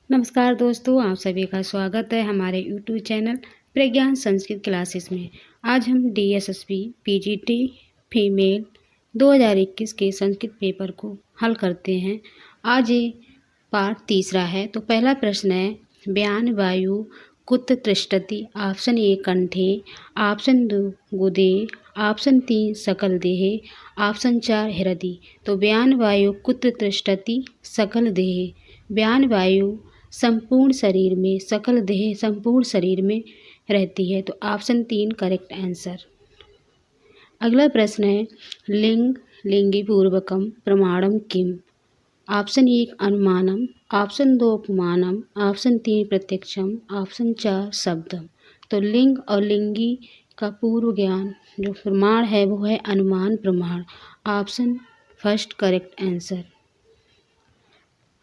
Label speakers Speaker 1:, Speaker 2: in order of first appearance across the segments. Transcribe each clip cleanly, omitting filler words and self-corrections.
Speaker 1: नमस्कार दोस्तों, आप सभी का स्वागत है हमारे यूट्यूब चैनल प्रज्ञान संस्कृत क्लासेस में। आज हम डीएसएसबी पीजीटी फीमेल 2021 के संस्कृत पेपर को हल करते हैं। आज ये पार्ट तीसरा है। तो पहला प्रश्न है, बयान वायु कुत्र तिष्ठति। ऑप्शन ए कंठे, ऑप्शन 2 गुदे, ऑप्शन 3 सकल देहे, ऑप्शन 4 हृदय। तो बयान वायु कुत्र तिष्ठति, सकल देहे। बयान वायु संपूर्ण शरीर में, सकल देह संपूर्ण शरीर में रहती है। तो ऑप्शन 3 करेक्ट आंसर। अगला प्रश्न है, लिंग लिंगी पूर्वकम प्रमाणम किम। ऑप्शन 1 अनुमानम, ऑप्शन 2 उपमानम, ऑप्शन 3 प्रत्यक्षम, ऑप्शन 4 शब्दम। तो लिंग और लिंगी का पूर्व ज्ञान जो प्रमाण है वो है अनुमान प्रमाण। Option first correct answer.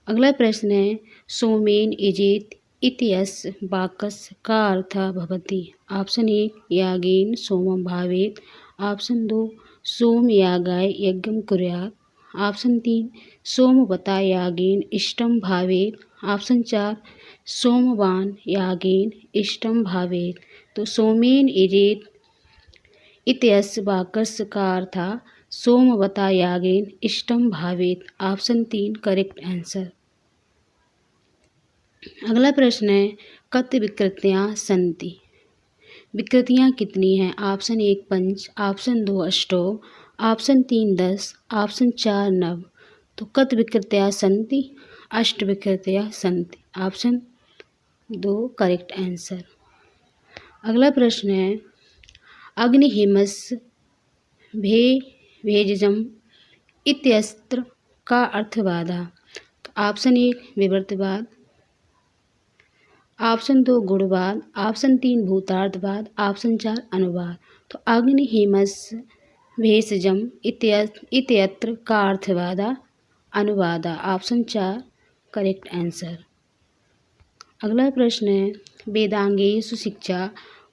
Speaker 1: अगला प्रश्न है, सोमेन इजेत इत्यस्य वाक्यस्य का अर्थ भवति। ऑप्शन 1 यागेन सोमं भावेत, ऑप्शन 2 सोम यागाय यज्ञं कुर्यात्, ऑप्शन 3 सोमवता यागेन इष्टं भावेत, ऑप्शन 4 सोमवान यागेन इष्टं भावेत। तो सोमेन इजेत इत्यस्य वाक्यस्य का अर्थ सोमवता यागेन इष्टं भावेत। Option 3 correct answer. अगला प्रश्न है, कति विकृतियाँ सन्ति। विकृतियाँ कितनी हैं। ऑप्शन 1 5, ऑप्शन 2 अष्टौ, ऑप्शन 3 10, ऑप्शन 4 9। तो कति विकृतियाँ सन्ति, अष्ट विकृतियाँ सन्ति। Option 2 correct answer. अगला प्रश्न है, अग्निहिमस्य भे भेजजम इत्यस्त्र का अर्थवाद। ऑप्शन 1 विवर्तवाद, ऑप्शन 2 गुणवाद, ऑप्शन 3 भूतार्थवाद, ऑप्शन 4 अनुवाद। तो अग्निहिमस्य भेषजम इत्यत्र का अर्थवाद अनुवाद। Option 4 correct answer. अगला प्रश्न है, वेदांगेषु शिक्षा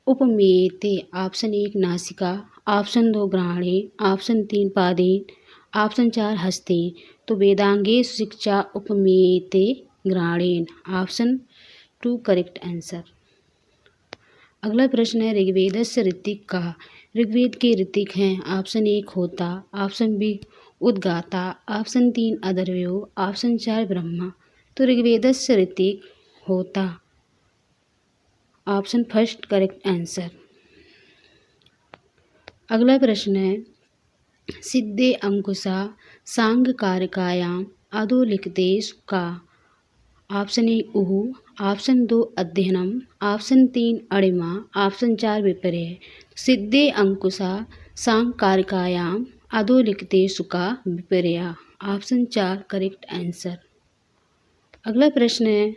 Speaker 1: उपमेयते। ऑप्शन 1 नासिका, ऑप्शन 2 ग्रहणे, ऑप्शन 3 पादेन, ऑप्शन 4 हस्ते। तो वेदांगेषु शिक्षा उपमेयते ग्रहणेन। Option 2 correct answer. अगला प्रश्न है, ऋग्वेदस्य ऋतिक कहा। ऋग्वेद के ऋतिक हैं। ऑप्शन 1 होता, ऑप्शन 2 उद्गाता, ऑप्शन 3 अदर्वयो, ऑप्शन 4 ब्रह्मा। तो ऋग्वेदस्य ऋतिक होता। Option first correct answer. अगला प्रश्न है, सिद्धे अंकुशा सांग कारकायाम अधोलिखितेषु का। ऑप्शन 1 उहु, ऑप्शन 2 अध्ययनम, ऑप्शन 3 अणिमा, ऑप्शन 4 विपर्य। सिद्धे अंकुशा सांग कारकायाम अधोलिखितेषु का विपर्य। Option 4 correct answer. अगला प्रश्न है,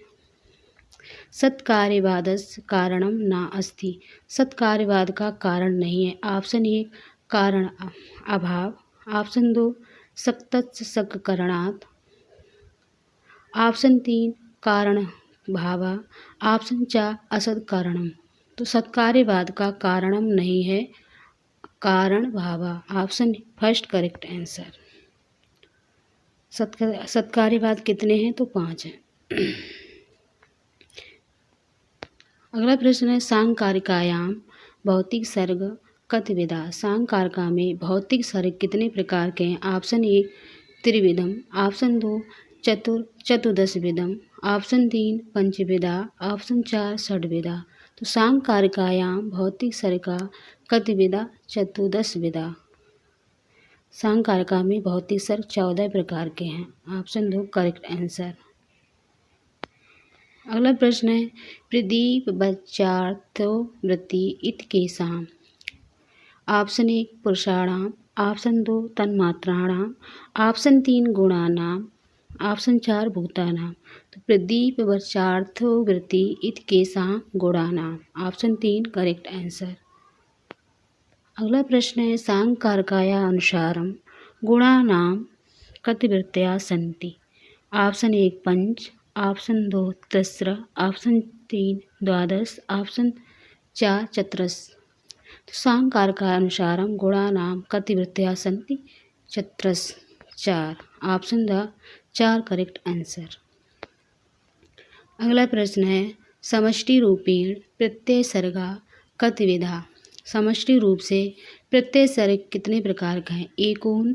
Speaker 1: सत्कार्यवादस्य कारणम न अस्ति। सत्कार्यवाद का कारण नहीं है। ऑप्शन 1 कारण अभाव, ऑप्शन 2 सक्तस्य सककरणात्, ऑप्शन 3 कारण भावा, ऑप्शन 4 असद कारणम। तो सत्कार्यवाद का कारणम नहीं है, कारण भावा। Option first correct answer. सत्कार्यवाद कितने हैं। तो 5 हैं। अगला प्रश्न है, सांकारिकायाम भौतिक सर्ग कतिविधा। सांकारिका में भौतिक सर्ग कितने प्रकार के हैं। ऑप्शन 1 त्रिविधम, ऑप्शन 2 चतुर्दशविधम, ऑप्शन 3 पंचविधा, ऑप्शन 4 षड्विधा। तो सांकारिकायाम भौतिक सर्ग का कतिविधा चतुर्दशविधा। सांकारिका में भौतिक सर्ग 14 प्रकार के हैं। Option 2 correct answer. अगला प्रश्न है, प्रदीप बच्चार्थो वृत्ति इत्यकेषाम्। ऑप्शन 1 पुरुषाणाम, ऑप्शन 2 तन्मात्राणाम, ऑप्शन 3 गुणानाम, ऑप्शन 4 भूतानाम। तो प्रदीप बच्चार्थो वृत्ति इत्यकेषाम् गुणानाम। Option 3 correct answer. अगला प्रश्न है, सांकारकाया अनुसारम गुणानाम कति वृत्तयः सन्ति। ऑप्शन 1 5, ऑप्शन 2 तिस्र, ऑप्शन 3 द्वादश, ऑप्शन 4 चतुरस्र। तो सांकारका अनुसारम गुणानाम कति वृत्तयः सन्ति। चतुरस्र 4। Option 4 correct answer. अगला प्रश्न है समष्टि रूपेण प्रत्यय सर्गा कतविधा। समष्टि रूप से प्रत्यय सर्ग कितने प्रकार का है? एकोन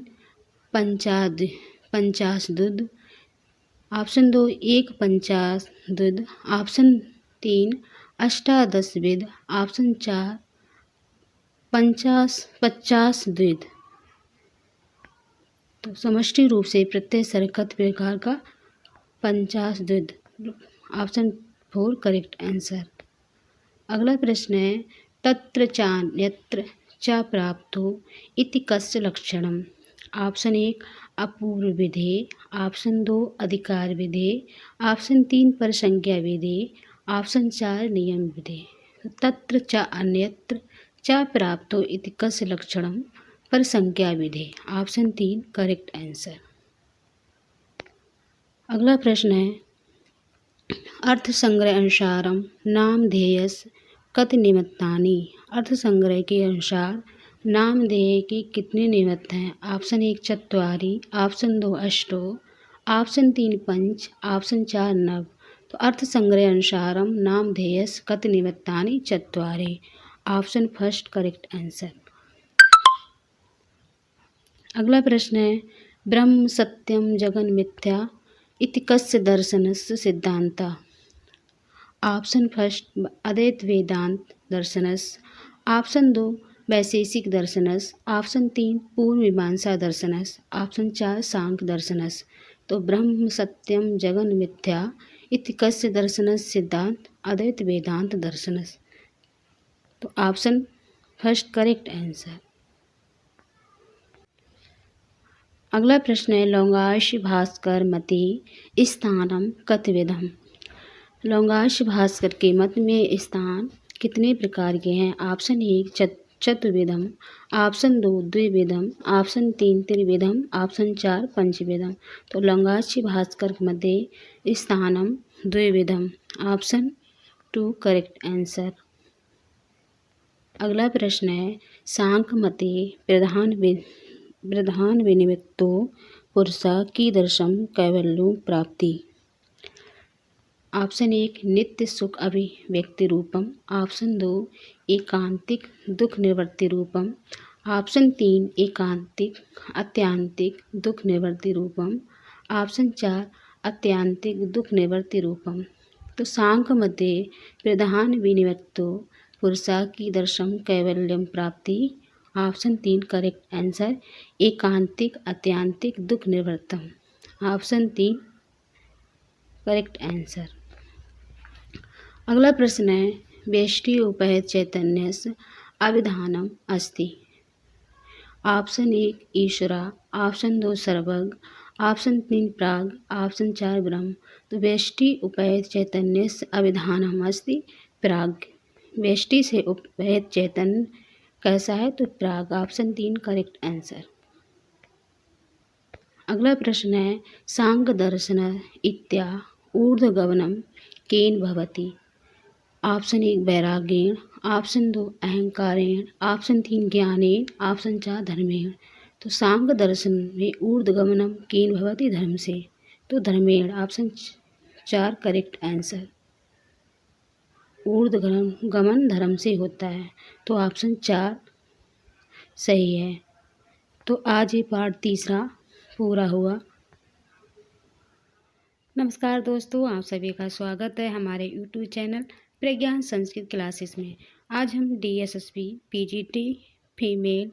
Speaker 1: पंचाशद्युद, ऑप्शन 2 एक पंचाशद्युद, ऑप्शन 3 अष्टादशविध, ऑप्शन 4 पचासद्विध। तो समष्टि रूप से प्रत्यय सर्ग कत प्रकार का? पंचाशद्विध, ऑप्शन 4 करेक्ट आंसर। अगला प्रश्न है तत्र चान्यत्र च प्राप्तो इति कस्य लक्षणम्। ऑप्शन 1 अपूर्व विधेय, ऑप्शन 2 अधिकार विधेय, ऑप्शन 3 परसंज्ञा विधेय, ऑप्शन 4 नियम विधेय। तत्र च अन्यत्र च प्राप्तो इति कस्य लक्षणम् परसंज्ञा विधेय, ऑप्शन 3 करेक्ट आंसर। अगला प्रश्न है अर्थ संग्रह अनुसारम नामधेयस्य कति निमित्तानि। अर्थ संग्रह के अनुसार नामधेय के कितने निमित्त हैं? ऑप्शन 1 चत्वारि, ऑप्शन 2 अष्टो, ऑप्शन 3 पंच, ऑप्शन 4 नव। तो अर्थ संग्रह अनुसारम नामधेयस्य कति निमित्तानि चत्वारि, ऑप्शन फर्स्ट करेक्ट आंसर। अगला प्रश्न है ब्रह्म सत्यम जगन मिथ्या इति कस्य दर्शनस्य सिद्धांतः। ऑप्शन फर्स्ट अद्वैत वेदांत दर्शनस्य, ऑप्शन 2 वैशेषिक दर्शनस्य, ऑप्शन 3 पूर्व मीमांसा दर्शनस्य, ऑप्शन 4 सांख्य दर्शनस्य। तो ब्रह्म सत्यम जगन मिथ्या इति कस्य दर्शनस्य सिद्धांत अद्वैत वेदांत दर्शनस्य। तो ऑप्शन फर्स्ट करेक्ट आंसर। अगला प्रश्न है लौंगाश भास्कर मते स्थानम कतविधम। लौंगाश भास्कर के मत में स्थान कितने प्रकार के हैं? ऑप्शन 1 चतुर्विधम, ऑप्शन 2 द्विविधम, ऑप्शन 3 त्रिविधम, ऑप्शन 4 पंचविधम। तो लौंगाश भास्कर मते स्थानम द्विविधम, ऑप्शन 2 करेक्ट आंसर। अगला प्रश्न है सांख्य मते प्रधान विनिमित्तो पुरुषा कीदृशं कैवल्यं प्राप्ति। ऑप्शन 1 नित्य सुख अभिव्यक्ति रूपम, ऑप्शन 2 एकांतिक दुख निवृत्ति रूपम, ऑप्शन 3 एकांतिक अत्यांतिक दुख निवृत्ति रूपम, ऑप्शन 4 अत्यांतिक दुख निवृत्ति रूपम। तो सांख्य मते प्रधान विनिमित्तो पुरुषा कीदृशं कैवल्यं प्राप्ति, ऑप्शन 3 करेक्ट आंसर एकांतिक अत्यांतिक दुख निवृत्तम, ऑप्शन 3 करेक्ट आंसर। अगला प्रश्न है व्यष्टि उपैत चैतन्यस्य अभिधानम अस्ति। ऑप्शन 1 ईश्वरा, ऑप्शन 2 सर्वज्ञ, ऑप्शन 3 प्राग, ऑप्शन 4 ब्रह्म। तो व्यष्टि उपैत चैतन्यस्य अभिधानम अस्ति प्राग। व्यष्टि से उपैत चैतन्य कैसा है? तो प्राग, ऑप्शन 3 करेक्ट आंसर। अगला प्रश्न है सांख्य दर्शन इत्या ऊर्ध्वगमनम केन भवति। ऑप्शन 1 वैराग्येण, ऑप्शन 2 अहंकारेण, ऑप्शन 3 ज्ञानेन, ऑप्शन 4 धर्मेण। तो सांख्य दर्शन में ऊर्ध्वगमनम केन भवति धर्म से, तो धर्मेण, ऑप्शन 4 करेक्ट आंसर। ऊर्ध्वगमन धर्म से होता है, तो ऑप्शन 4 सही है। तो आज ये पार्ट तीसरा पूरा हुआ। नमस्कार दोस्तों, आप सभी का स्वागत है हमारे यूट्यूब चैनल प्रज्ञान संस्कृत क्लासेस में। आज हम DSSP PGT फीमेल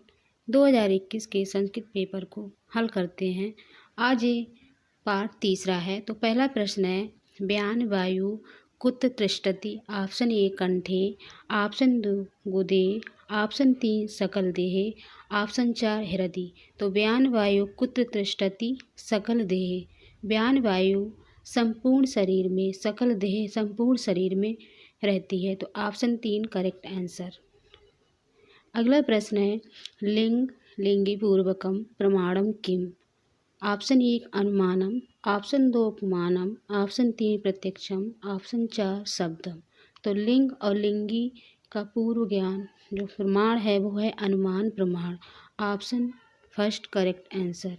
Speaker 1: 2021 के संस्कृत पेपर को हल करते हैं। आज ये पार्ट तीसरा है। तो पहला प्रश्न है व्यान वायु कुत्र तिष्ठति। ऑप्शन 1 कंठे, ऑप्शन 2 गुदे, ऑप्शन 3 सकल देहे, ऑप्शन 4 हृदय। तो व्यान वायु कुत्र तिष्ठति सकल देहे। व्यान वायु संपूर्ण शरीर में, सकल देह संपूर्ण शरीर में रहती है। तो ऑप्शन 3 करेक्ट आंसर। अगला प्रश्न है लिंग लिंगी पूर्वकम प्रमाणम किम। ऑप्शन 1 अनुमानम, ऑप्शन 2 उपमानम, ऑप्शन 3 प्रत्यक्षम, ऑप्शन 4 शब्दम। तो लिंग और लिंगी का पूर्व ज्ञान जो प्रमाण है वो है अनुमान प्रमाण, ऑप्शन फर्स्ट करेक्ट आंसर।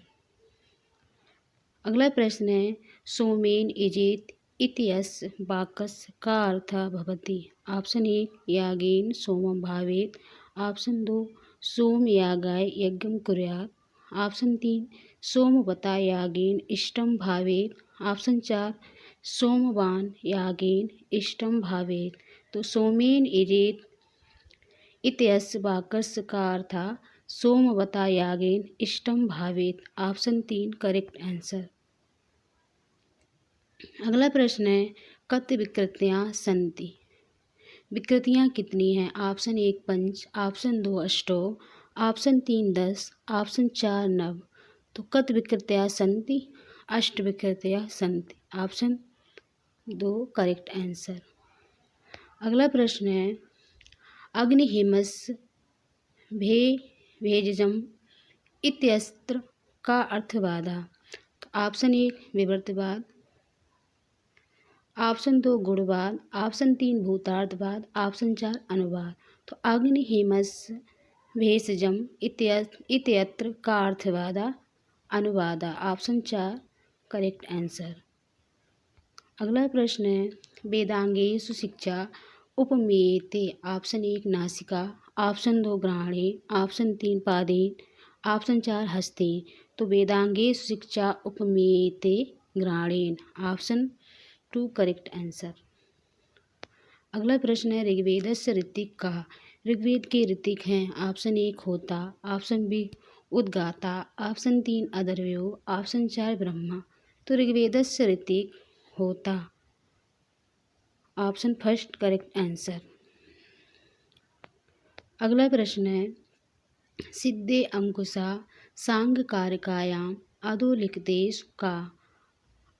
Speaker 1: अगला प्रश्न है सोमेन इजेत इत्यस्य वाक्यस्य का अर्थः भवति? ऑप्शन 1 यागेन सोमं भावेत्, ऑप्शन 2 सोमयागाय यज्ञं कुर्यात्, ऑप्शन 3 सोमवता यागेन इष्टं भावेत्, ऑप्शन 4 सोमवान यागेन इष्टं भावेत्। तो सोमेन इजेत इत्यस्य वाक्यस्य का अर्थः सोमवता यागेन इष्टं भावेत्। Option 3 correct answer. अगला प्रश्न है कति विकृतियाँ सन्ति? विकृतियाँ कितनी हैं? ऑप्शन 1 पंच, ऑप्शन 2 अष्टौ, ऑप्शन 3 10, ऑप्शन 4 नव। तो कति विकृतियाँ सन्ति? अष्ट विकृतियाँ सन्ति। Option 2 correct answer. अगला प्रश्न है अग्निहिमस्य भेजजम इत्यस्त्र का अर्थवादा? तो ऑप्शन 1 विवर्तवाद, ऑप्शन 2 गुणवाद, ऑप्शन 3 भूतार्थवाद, ऑप्शन 4 अनुवाद। तो अग्निहिमस्य भेषजम इत्यत्र का अर्थवादा अनुवादा। Option 4 correct answer. अगला प्रश्न है वेदांगेषु शिक्षा उपमेयते? ऑप्शन 1 नासिका, ऑप्शन 2 ग्रहणे, ऑप्शन 3 पादेन, ऑप्शन 4 हस्ते। तो वेदांगेषु शिक्षा उपमेयते ग्रहणेन। Option 2 correct answer. अगला प्रश्न है ऋग्वेदस्य ऋतिक का? ऋग्वेद के ऋतिक हैं ऑप्शन 1 होता, ऑप्शन बी उद्गाता, ऑप्शन 3 अदर्वयो, ऑप्शन 4 ब्रह्मा। तो ऋग्वेदस्य ऋतिक होता। Option first correct answer. अगला प्रश्न है सिद्धे अंकुशा सांग कारकायाम अधोलिखितेषु का?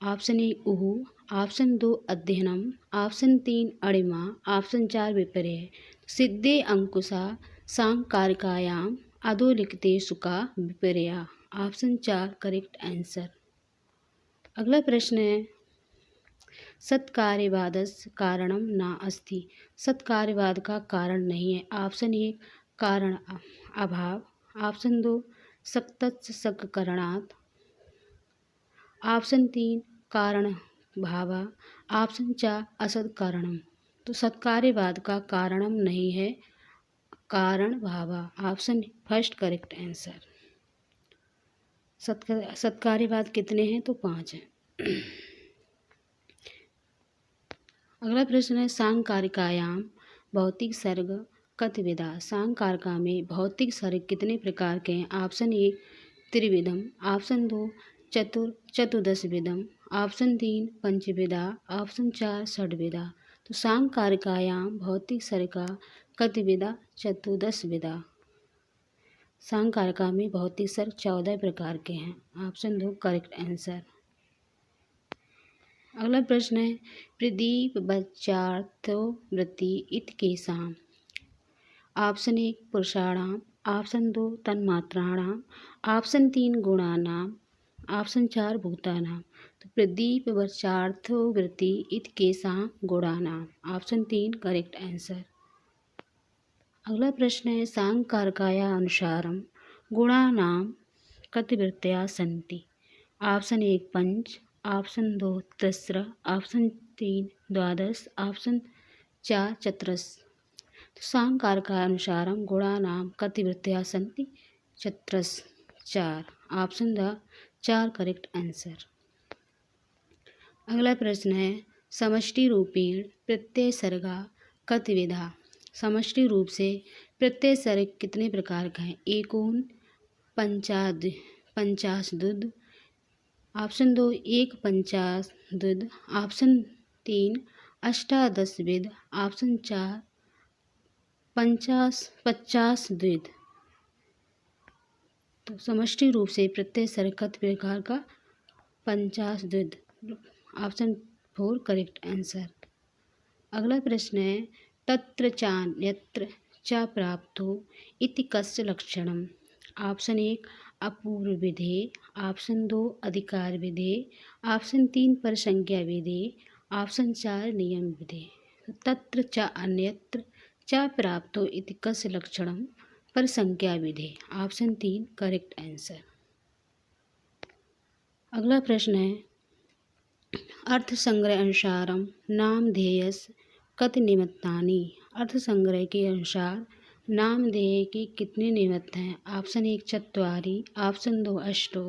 Speaker 1: ऑप्शन 1 उहु, ऑप्शन 2 अध्ययनम, ऑप्शन 3 अणिमा, ऑप्शन 4 विपर्य। सिद्धे अंकुशा सांग कारकायाम अधोलिखितेषु का विपर्य। Option 4 correct answer. अगला प्रश्न है सत्कार्यवादस्य कारणम न अस्ति? सत्कार्यवाद का कारण नहीं है। ऑप्शन 1 कारण अभाव, ऑप्शन 2 सक्तस्य सककरणात्, ऑप्शन 3 कारण भावा, ऑप्शन 4 असद कारणम। तो सत्कार्यवाद का कारणम नहीं है, कारण भावा। Option first correct answer. सत्कार्यवाद कितने हैं? तो 5 हैं। अगला प्रश्न है सांकारिकायाम भौतिक सर्ग कति विधा? सांकारिका में भौतिक सर्ग कितने प्रकार के हैं? ऑप्शन 1 त्रिविधम, ऑप्शन 2 चतुर्दश विधम, ऑप्शन 3 पंचविधा, ऑप्शन 4 षड्विधा। तो सांकारिकायाम भौतिक सर्ग का कति विधा? चतुर्दश विधा। सांकारिका में भौतिक सर्ग 14 प्रकार के हैं। Option 2 correct answer. अगला प्रश्न है प्रदीप बच्चार्थो वृत्ति इत केषाम्? ऑप्शन 1 पुरुषाणाम, ऑप्शन 2 तन्मात्राणाम, ऑप्शन 3 गुणानाम, ऑप्शन 4 भूतानाम। तो प्रदीप बच्चार्थो वृत्ति इत केषाम् गुणानाम। Option 3 correct answer. अगला प्रश्न है सांकारकाया अनुसारम गुणानां कति वृत्तयः सन्ति? ऑप्शन 1 पंच, ऑप्शन 2 तिस्र, ऑप्शन 3 द्वादश, ऑप्शन 4 चतुर्दश। सांकारकाया अनुसारम गुणानां कति वृत्तयः सन्ति? चतुर्दश 4। Option 4 correct answer. अगला प्रश्न है समष्टि रूपेण प्रत्यय सर्गा कति विधा? समष्टि रूप से प्रत्यय सर्ग कितने प्रकार का है? एकोन पंचाशद्विद, ऑप्शन 2 एक पंचाशद्विद, ऑप्शन 3 अष्टादशविद, ऑप्शन 4 पचासद्विद। तो समष्टि रूप से प्रत्यय सर्ग कितने प्रकार का? पंचाशद्विद। Option 4 correct answer. अगला प्रश्न है तत्र चान्यत्र च प्राप्तो इति कस्य लक्षणम्? ऑप्शन 1 अपूर्व विधेय, ऑप्शन 2 अधिकार विधेय, ऑप्शन 3 परसंज्ञा विधेय, ऑप्शन 4 नियम विधेय। तत्र च अन्यत्र च प्राप्तो इति कस्य लक्षणम्? परसंज्ञा विधेय। Option 3 correct answer. अगला प्रश्न है अर्थसंग्रह अनुसारम नामधेयस कति निमित्तानि। अर्थसंग्रह के अनुसार नामधेय के कितने निमित्त हैं? ऑप्शन 1 चत्वारि, ऑप्शन 2 अष्टो,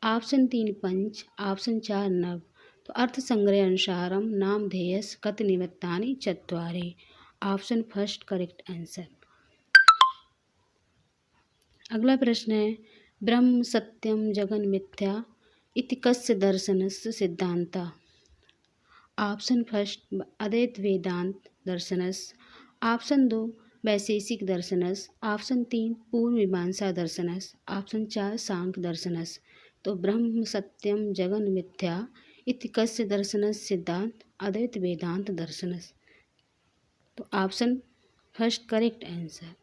Speaker 1: ऑप्शन 3 पंच, ऑप्शन 4 नव। तो अर्थसंग्रह अनुसारम नामधेयस कति निमित्तानि चत्वारि। Option first correct answer. अगला प्रश्न है ब्रह्म सत्यम जगन मिथ्या इति कस्य दर्शनस्य सिद्धांता। ऑप्शन फर्स्ट अद्वैत वेदांत दर्शनस, ऑप्शन 2 वैशेषिक दर्शनस, ऑप्शन 3 पूर्व मीमांसा दर्शनस, ऑप्शन 4 सांख्य दर्शनस। तो ब्रह्म सत्यम जगन मिथ्या इति कस्य दर्शनस सिद्धांत अद्वैत वेदांत दर्शनस। तो ऑप्शन फर्स्ट करेक्ट आंसर।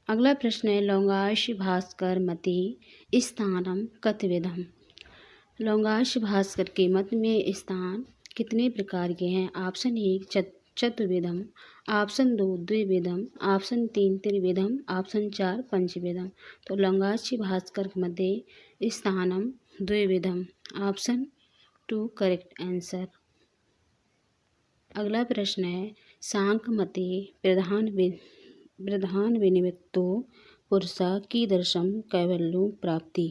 Speaker 1: अगला प्रश्न है लौंगाश भास्कर मति स्थानम कतिविधम। लौंगाश भास्कर के मत में स्थान कितने प्रकार के हैं? ऑप्शन 1 चतुर्विधम, ऑप्शन 2 द्विविधम, ऑप्शन 3 त्रिविधम, ऑप्शन 4 पंचविधम। तो लौंगाश भास्कर मते स्थानम द्विविधम। Option 2 correct answer. अगला प्रश्न है सांख्य मते प्रधान विनिमित्तो पुरुषा कीदृशम कैवल्यों प्राप्ति।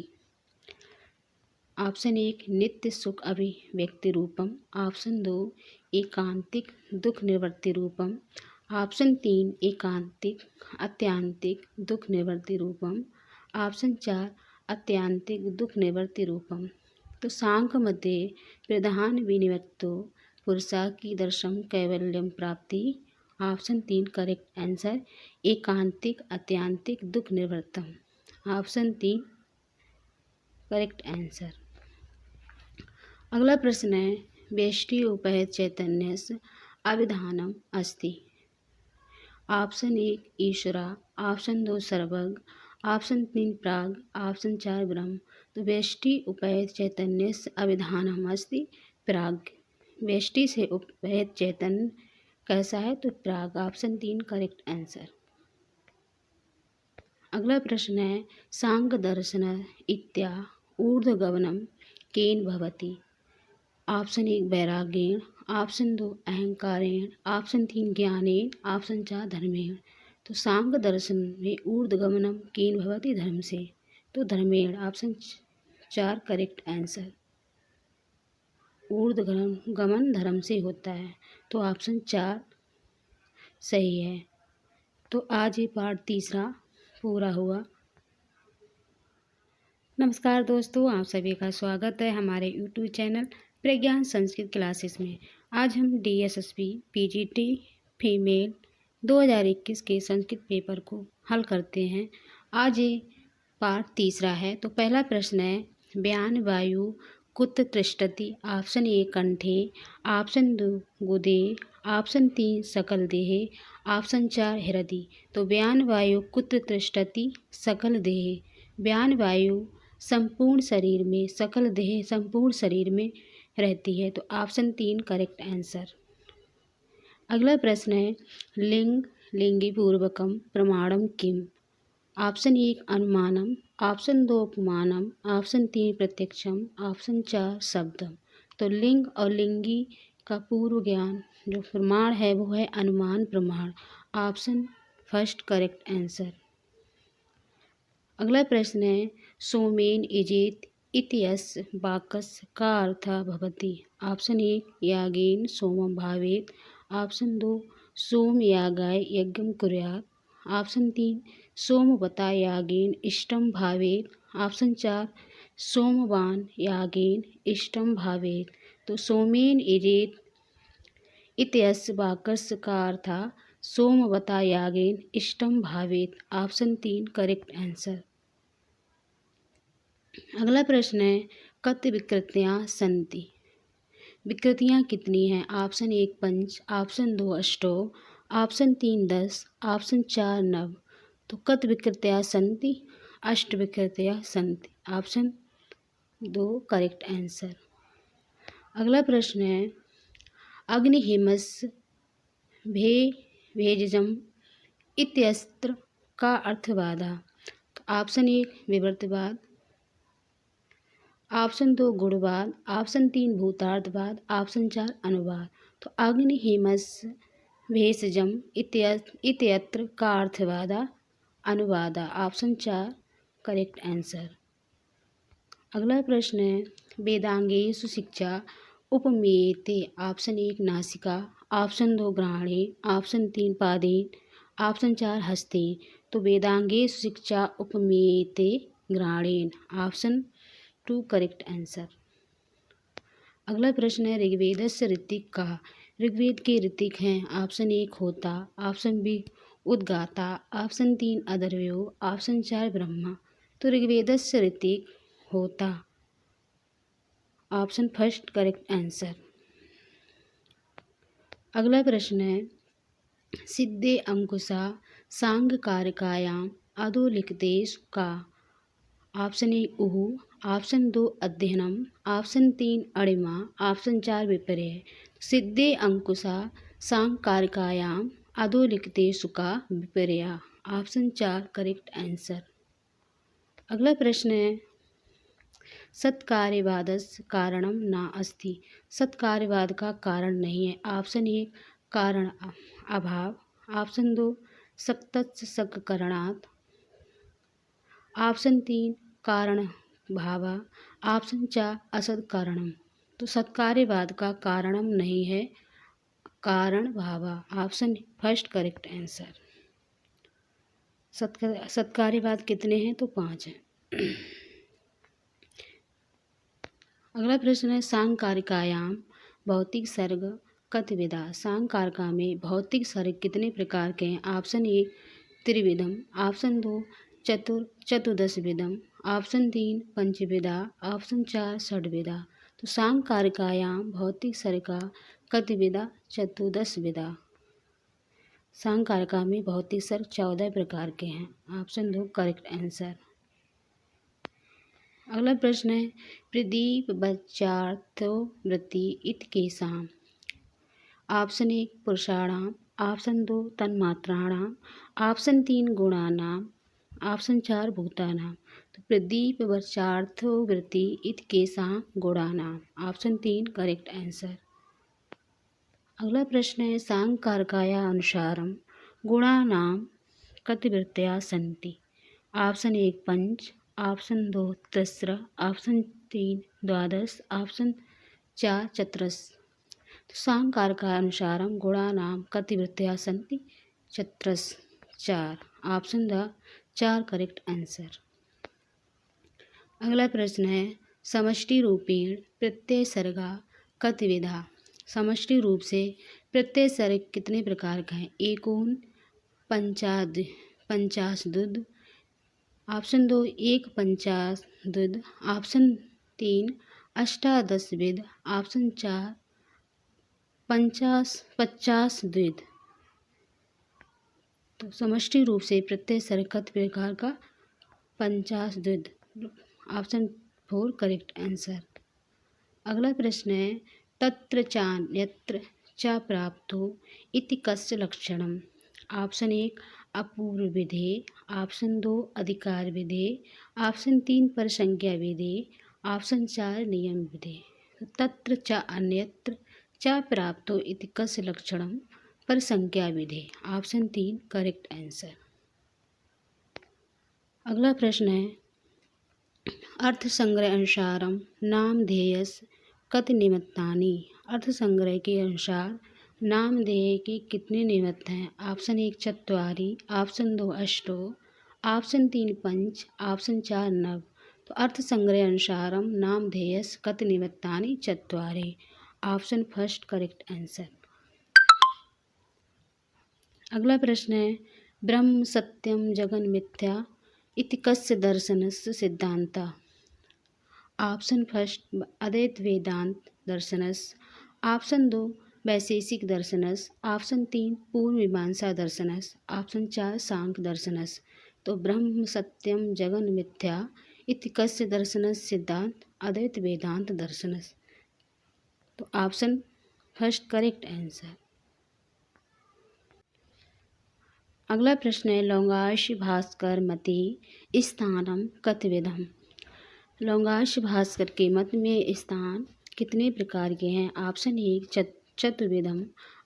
Speaker 1: ऑप्शन 1 नित्य सुख अभिव्यक्ति रूपम, ऑप्शन 2 एकांतिक दुख निवृत्ति रूपम, ऑप्शन 3 एकांतिक अत्यांतिक दुख निवृत्ति रूपम, ऑप्शन 4 अत्यांतिक दुख निवृत्ति रूपम। तो सांख्य मते प्रधान विनिमित्तो पुरुषा कीदृशम कैवल्यम प्राप्ति। ऑप्शन 3 करेक्ट आंसर एकांतिक अत्यांतिक दुख निवृत्तम। Option 3 correct answer. अगला प्रश्न है व्यष्टि उपहत चैतन्यस्य अभिधानम अस्ति। ऑप्शन 1 ईश्वरा, ऑप्शन 2 सर्वज्ञ, ऑप्शन 3 प्राग, ऑप्शन 4 ब्रह्म। तो व्यष्टि उपहत चैतन्यस्य अभिधानम अस्ति प्राग। व्यष्टि से उपहत चैतन्य कैसा है? तो प्राग। Option 3 correct answer. अगला प्रश्न है सांख्य दर्शन इत्या ऊर्ध्वगमनम केन भवति। ऑप्शन 1 वैराग्येण, ऑप्शन 2 अहंकारेण, ऑप्शन 3 ज्ञानेन, ऑप्शन 4 धर्मेण। तो सांख्य दर्शन में ऊर्ध्वगमनम केन भवति धर्म से। तो धर्मेण। Option 4 correct answer. ऊर्ध्वगमन धर्म से होता है। तो ऑप्शन 4 सही है। तो आज ये पार्ट तीसरा पूरा हुआ। नमस्कार दोस्तों, आप सभी का स्वागत है हमारे YouTube चैनल प्रज्ञान संस्कृत क्लासेस में। आज हम DSSP PGT फीमेल 2021 के संस्कृत पेपर को हल करते हैं। आज ये पार्ट तीसरा है। तो पहला प्रश्न है व्यान वायु कुत्र तिष्ठति। ऑप्शन 1 कंठे, ऑप्शन 2 गुदे, ऑप्शन 3 सकल देहे, ऑप्शन 4 हृदय। तो व्यान वायु कुत्र तिष्ठति सकल देहे। व्यान वायु संपूर्ण शरीर में, सकल देह संपूर्ण शरीर में रहती है। तो ऑप्शन 3 करेक्ट आंसर। अगला प्रश्न है लिंग लिंगी पूर्वकम प्रमाणम किम। ऑप्शन 1 अनुमानम, ऑप्शन 2 उपमानम, ऑप्शन 3 प्रत्यक्षम, ऑप्शन 4 शब्दम। तो लिंग और लिंगी का पूर्व ज्ञान जो प्रमाण है वो है अनुमान प्रमाण। Option first correct answer. अगला प्रश्न है सोमेन इजेत इत्यस्य वाक्यस्य का अर्थ भवति। ऑप्शन 1 यागेन सोमं भावेत, ऑप्शन 2 सोम यागाय यज्ञं कुर्यात्, ऑप्शन 3 सोमवता यागेन इष्टं भावेत, ऑप्शन 4 सोमवान यागेन इष्टं भावेत। तो सोमेन इजेत इत्यस्य वाक्यस्य का अर्थ सोमवता यागेन इष्टं भावेत। Option 3 correct answer. अगला प्रश्न है कति विकृतियाँ सन्ति। विकृतियाँ कितनी हैं? ऑप्शन 1 पंच, ऑप्शन 2 अष्टो, ऑप्शन 3 10, ऑप्शन 4 नव। तो कत विकृतियाँ सन्ति? अष्ट विकृतियाँ सन्ति। Option 2 correct answer. अगला प्रश्न है अग्निहिमस्य भेजजम इत्यस्त्र का अर्थवादा। तो ऑप्शन 1 विवर्तवाद, ऑप्शन 2 गुणवाद, ऑप्शन 3 भूतार्थवाद, ऑप्शन 4 अनुवाद। तो अग्नि हिमस भेषजम इत्यत्र का अर्थवादा अनुवादा। Option 4 correct answer. अगला प्रश्न है वेदांगेषु शिक्षा उपमेयते। ऑप्शन 1 नासिका, ऑप्शन 2 ग्रहणे, ऑप्शन 3 पादेन, ऑप्शन 4 हस्ते। तो वेदांगेषु शिक्षा उपमेयते ग्रहणेन। Option 2 correct answer. अगला प्रश्न है ऋग्वेदस्य ऋतिक का। ऋग्वेद के ऋतिक हैं ऑप्शन 1 होता, ऑप्शन बी उद्गाता, ऑप्शन 3 अदर्वयो, ऑप्शन 4 ब्रह्मा। तो ऋग्वेदस्य ऋतिक होता। Option first correct answer. अगला प्रश्न है सिद्धे अंकुशा सांग कारकायाम अधोलिखितेषु का। ऑप्शन 1 उहु, ऑप्शन 2 अध्ययनम, ऑप्शन 3 अणिमा, ऑप्शन 4 विपर्य। सिद्धे अंकुशा सांग कारकायाम अधोलिखितेषु का विपर्य। Option 4 correct answer. अगला प्रश्न है सत्कार्यवादस्य कारणम न अस्ति। सत्कार्यवाद का कारण नहीं है। ऑप्शन 1 कारण अभाव, ऑप्शन 2 सक्तस्य सककरणात्, ऑप्शन 3 कारण भावा, ऑप्शन 4 असद कारणम। तो सत्कार्यवाद का कारणम नहीं है, कारण भावा। Option first correct answer. सत्कार्यवाद कितने हैं? तो 5 हैं। अगला प्रश्न है सांकारिकायाम भौतिक सर्ग कतविधा। सांकारिका में भौतिक सर्ग कितने प्रकार के हैं? ऑप्शन 1 त्रिविधम, ऑप्शन 2 चतुर्दश विधम, ऑप्शन 3 पंचविधा, ऑप्शन 4 षड्विधा। तो सांकारिकायाम भौतिक सर्ग का कतविधा? चतुर्दश विधा। सांकारिका में भौतिक सर्ग 14 प्रकार के हैं। Option 2 correct answer. अगला प्रश्न है प्रदीप बच्चार्थो वृत्ति इत्यकेषाम्। ऑप्शन 1 पुरुषाणाम, ऑप्शन 2 तन्मात्राणाम, ऑप्शन 3 गुणानाम, ऑप्शन 4 भूतानाम। तो प्रदीप बच्चार्थो वृत्ति इत्यकेषाम् गुणानाम। Option 3 correct answer. अगला प्रश्न है सांकारकाया अनुसारम गुणानाम कति वृत्तयः सन्ति। ऑप्शन 1 पंच, ऑप्शन 2 तिस्र, ऑप्शन 3 द्वादश, ऑप्शन 4 चतुर्दश। तो सांकारकानुसारम गुणानाम कति वृत्तयः सन्ति? चतुर्दश 4। Option 4 correct answer. अगला प्रश्न है समष्टि रूपेण प्रत्यय सर्गा कतिविधा। समष्टि रूप से प्रत्यय सर्ग कितने प्रकार का है? एकोन पंचाशद्विद, ऑप्शन 2 एक पंचाशद्विद, ऑप्शन 3 अष्टादशविद, ऑप्शन 4 पचासद्विद। तो समष्टि रूप से प्रत्यय सर्ग कितने प्रकार का? पंचाशद्विद। Option 4 correct answer. अगला प्रश्न है तत्र चान्यत्र च प्राप्तो इति कस्य लक्षणम्। ऑप्शन 1 अपूर्व विधे, ऑप्शन 2 अधिकार विधे, ऑप्शन 3 परसंज्ञा विधे, ऑप्शन 4 नियम विधे। तत्र च अन्यत्र च प्राप्तो इति कस्य लक्षणम् परसंज्ञा विधे। Option 3 correct answer. अगला प्रश्न है अर्थ संग्रह अनुसारम नामधेयस कति निमित्तानि। अर्थ संग्रह के अनुसार नामधेय के कितने निमित्त हैं? ऑप्शन 1 चत्वारि, ऑप्शन 2 अष्टो, ऑप्शन 3 पंच, ऑप्शन 4 नव। तो अर्थ संग्रह अनुसारम नामधेयस कति निमित्तानि चत्वारि। Option first correct answer. अगला प्रश्न है ब्रह्म सत्यम जगन मिथ्या इति कस्य दर्शनस्य सिद्धांतः। ऑप्शन फर्स्ट अद्वैत वेदांत दर्शनस, ऑप्शन 2 वैशेषिक दर्शनस, ऑप्शन 3 पूर्व मीमांसा दर्शनस, ऑप्शन 4 सांख्य दर्शनस। तो ब्रह्म सत्यम जगन मिथ्या इति कस्य दर्शनस सिद्धांत अद्वैत वेदांत दर्शनस। तो ऑप्शन फर्स्ट करेक्ट आंसर। अगला प्रश्न है लौंगाश भास्कर मति स्थानम कतिविधम। लौंगाश भास्कर के मत में स्थान कितने प्रकार के हैं? ऑप्शन 1 चतुर्विधम,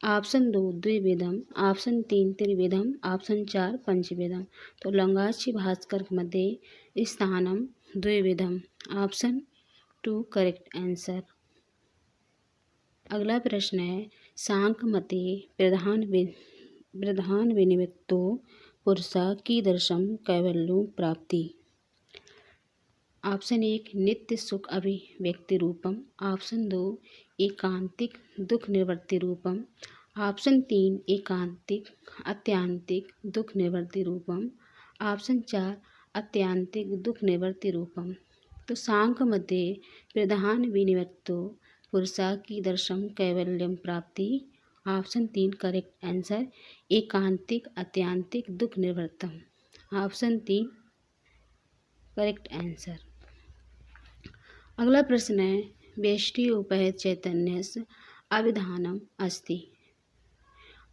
Speaker 1: ऑप्शन 2 द्विविधम, ऑप्शन 3 त्रिविधम, ऑप्शन 4 पंचविधम। तो लौंगाश भास्कर मध्ये स्थानम द्विविधम, ऑप्शन 2 करेक्ट आंसर। अगला प्रश्न है सांख्य मते प्रधान विनिमित्तो पुरुषा कीदृशं कैवल्यं प्राप्ति। ऑप्शन 1 नित्य सुख अभिव्यक्ति रूपम, ऑप्शन 2 एकांतिक दुख निवृत्ति रूपम, ऑप्शन 3 एकांतिक अत्यांतिक दुख निवृत्ति रूपम, ऑप्शन 4 अत्यांतिक दुख निवृत्ति रूपम। तो सांख्य मध्ये प्रधान विनिमित्तो पुरुषा कीदृशं कैवल्यं प्राप्ति, ऑप्शन 3 करेक्ट आंसर एकांतिक अत्यांतिक दुख निवृत्तम, ऑप्शन 3 करेक्ट आंसर। अगला प्रश्न है व्यष्टि उपैत चैतन्यस्य अभिधानम अस्ति।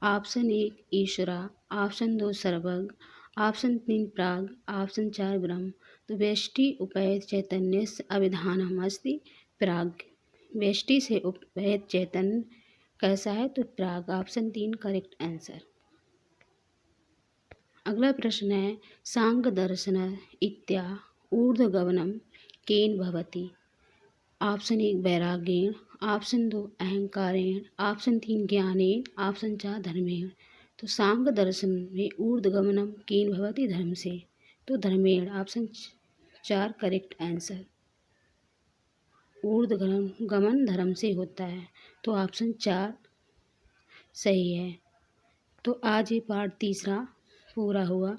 Speaker 1: ऑप्शन 1 ईश्वरा, ऑप्शन 2 सर्वज्ञ, ऑप्शन 3 प्राग, ऑप्शन 4 ब्रह्म। तो व्यष्टि उपैत चैतन्यस्य अभिधानम अस्ति प्राग। व्यष्टि से उपैत चैतन्य कैसा है? तो प्राग, ऑप्शन 3 करेक्ट आंसर। अगला प्रश्न है सांख्य दर्शन इत्या ऊर्ध्वगमनम केन भवति। ऑप्शन 1 वैराग्येण, ऑप्शन 2 अहंकारेण, ऑप्शन 3 ज्ञानेन, ऑप्शन 4 धर्मेण। तो सांख्य दर्शन में ऊर्ध्वगमनम केन भवति धर्म से, तो धर्मेण, ऑप्शन 4 करेक्ट आंसर। ऊर्ध्वगमन धर्म से होता है, तो ऑप्शन 4 सही है। तो आज ये पार्ट तीसरा पूरा हुआ।